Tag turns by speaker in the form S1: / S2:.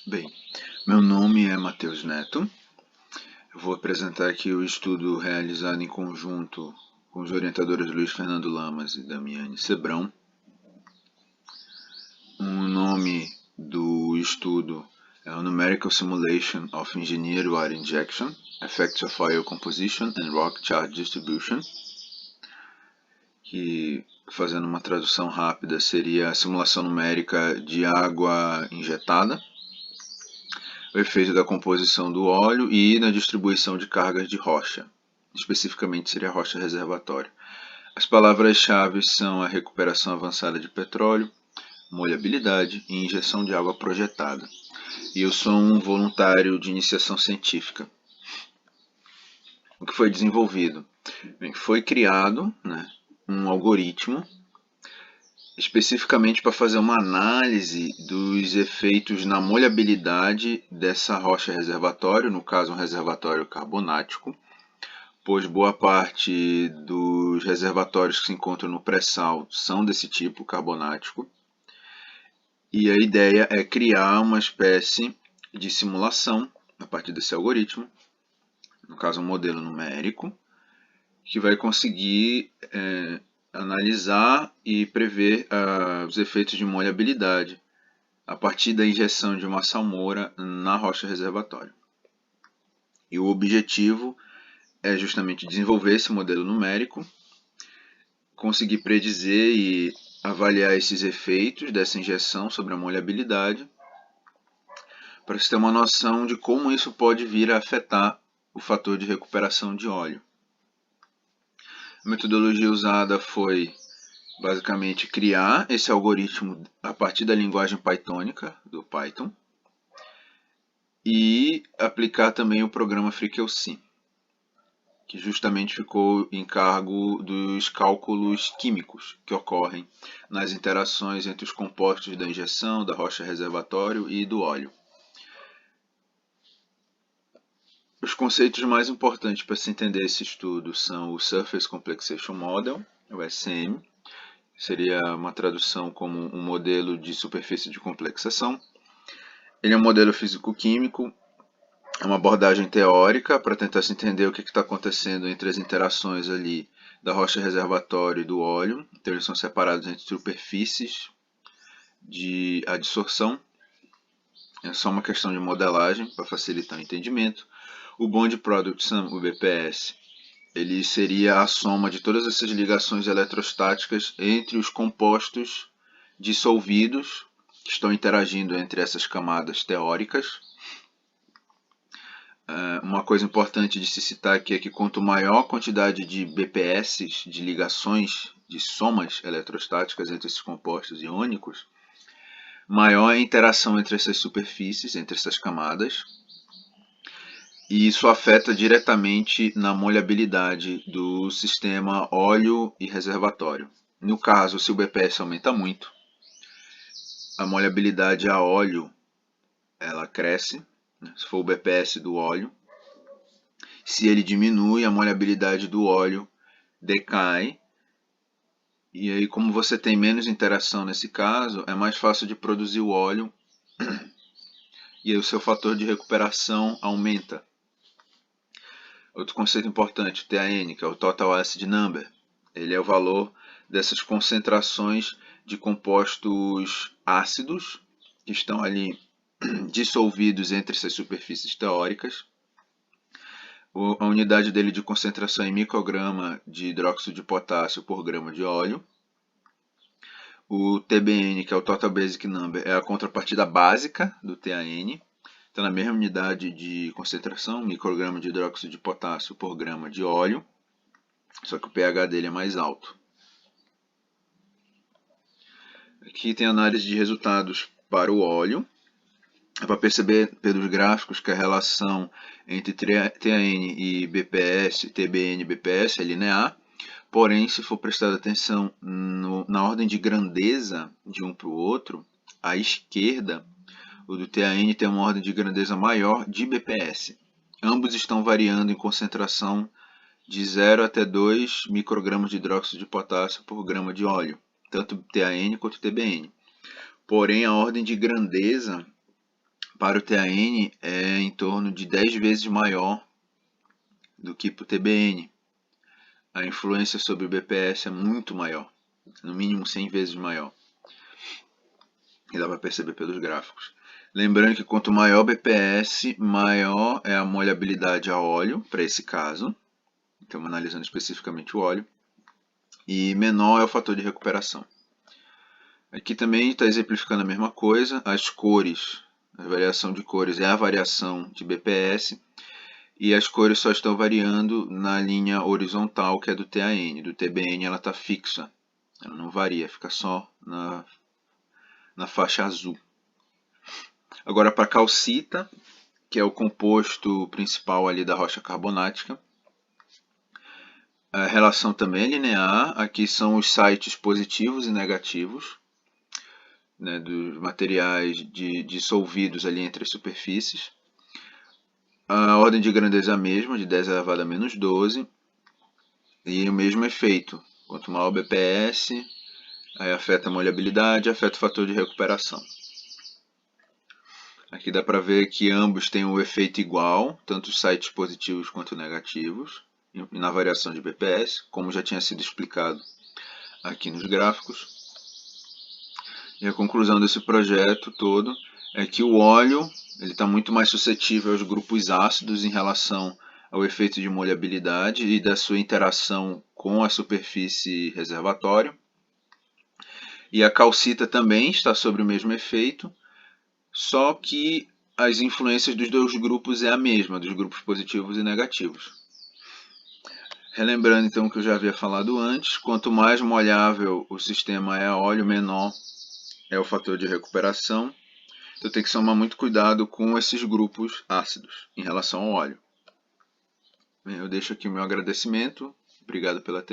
S1: Bem, meu nome é Matheus Neto. Eu vou apresentar aqui o estudo realizado em conjunto com os orientadores Luiz Fernando Lamas e Damiane Sebrão. O nome do estudo é o Numerical Simulation of Engineered Water Injection, Effects of Oil Composition and Rock Charge Distribution, que, fazendo uma tradução rápida, seria a simulação numérica de água injetada, o efeito da composição do óleo e na distribuição de cargas de rocha. Especificamente seria a rocha reservatório. As palavras-chave são a recuperação avançada de petróleo, molhabilidade e injeção de água projetada. E eu sou um voluntário de iniciação científica. O que foi desenvolvido? Bem, foi criado um algoritmo especificamente para fazer uma análise dos efeitos na molhabilidade dessa rocha reservatório, no caso um reservatório carbonático, pois boa parte dos reservatórios que se encontram no pré-sal são desse tipo, carbonático. E a ideia é criar uma espécie de simulação a partir desse algoritmo, no caso um modelo numérico, que vai conseguir analisar e prever os efeitos de molhabilidade a partir da injeção de uma salmoura na rocha reservatório. E o objetivo é justamente desenvolver esse modelo numérico, conseguir predizer e avaliar esses efeitos dessa injeção sobre a molhabilidade, para se ter uma noção de como isso pode vir a afetar o fator de recuperação de óleo. A metodologia usada foi basicamente criar esse algoritmo a partir da linguagem pythônica, do Python, e aplicar também o programa FreeQC, que justamente ficou em cargo dos cálculos químicos que ocorrem nas interações entre os compostos da injeção, da rocha reservatório e do óleo. Os conceitos mais importantes para se entender esse estudo são o Surface Complexation Model, o SM, seria uma tradução como um modelo de superfície de complexação. Ele é um modelo físico-químico, é uma abordagem teórica para tentar se entender o que está acontecendo entre as interações ali da rocha reservatório e do óleo. Então eles são separados entre superfícies de adsorção. É só uma questão de modelagem para facilitar o entendimento. O Bond Product Sum, o BPS, ele seria a soma de todas essas ligações eletrostáticas entre os compostos dissolvidos que estão interagindo entre essas camadas teóricas. Uma coisa importante de se citar aqui é que quanto maior a quantidade de BPS, de ligações, de somas eletrostáticas entre esses compostos iônicos, maior a interação entre essas superfícies, entre essas camadas, e isso afeta diretamente na molhabilidade do sistema óleo e reservatório. No caso, se o BPS aumenta muito, a molhabilidade a óleo ela cresce, se for o BPS do óleo. Se ele diminui, a molhabilidade do óleo decai. E aí, como você tem menos interação nesse caso, é mais fácil de produzir o óleo e aí o seu fator de recuperação aumenta. Outro conceito importante, o TAN, que é o Total Acid Number. Ele é o valor dessas concentrações de compostos ácidos que estão ali dissolvidos entre essas superfícies teóricas. A unidade dele de concentração é micrograma de hidróxido de potássio por grama de óleo. O TBN, que é o Total Basic Number, é a contrapartida básica do TAN. Está na mesma unidade de concentração, micrograma de hidróxido de potássio por grama de óleo, só que o pH dele é mais alto. Aqui tem análise de resultados para o óleo. É para perceber pelos gráficos que a relação entre TAN e BPS, TBN e BPS é linear, porém, se for prestar atenção na ordem de grandeza de um para o outro, à esquerda, o do TAN tem uma ordem de grandeza maior de BPS. Ambos estão variando em concentração de 0 até 2 microgramas de hidróxido de potássio por grama de óleo, tanto TAN quanto TBN. Porém, a ordem de grandeza para o TAN é em torno de 10 vezes maior do que para o TBN. A influência sobre o BPS é muito maior, no mínimo 100 vezes maior. E dá para perceber pelos gráficos. Lembrando que quanto maior o BPS, maior é a molhabilidade a óleo, para esse caso. Estamos analisando especificamente o óleo. E menor é o fator de recuperação. Aqui também está exemplificando a mesma coisa. As cores, a variação de cores é a variação de BPS. E as cores só estão variando na linha horizontal, que é do TAN. Do TBN ela está fixa. Ela não varia, fica só na faixa azul. Agora para a calcita, que é o composto principal ali da rocha carbonática, a relação também é linear. Aqui são os sites positivos e negativos, né, dos materiais dissolvidos ali entre as superfícies. A ordem de grandeza é a mesma, de 10 elevado a menos 12. E o mesmo efeito. Quanto maior o BPS, aí afeta a molhabilidade, afeta o fator de recuperação. Aqui dá para ver que ambos têm um efeito igual, tanto os sites positivos quanto negativos, na variação de BPS, como já tinha sido explicado aqui nos gráficos. E a conclusão desse projeto todo é que o óleo está muito mais suscetível aos grupos ácidos em relação ao efeito de molhabilidade e da sua interação com a superfície reservatório. E a calcita também está sobre o mesmo efeito, só que as influências dos dois grupos é a mesma, dos grupos positivos e negativos. Relembrando então o que eu já havia falado antes, quanto mais molhável o sistema é a óleo, menor é o fator de recuperação. Então tem que tomar muito cuidado com esses grupos ácidos em relação ao óleo. Eu deixo aqui o meu agradecimento. Obrigado pela atenção.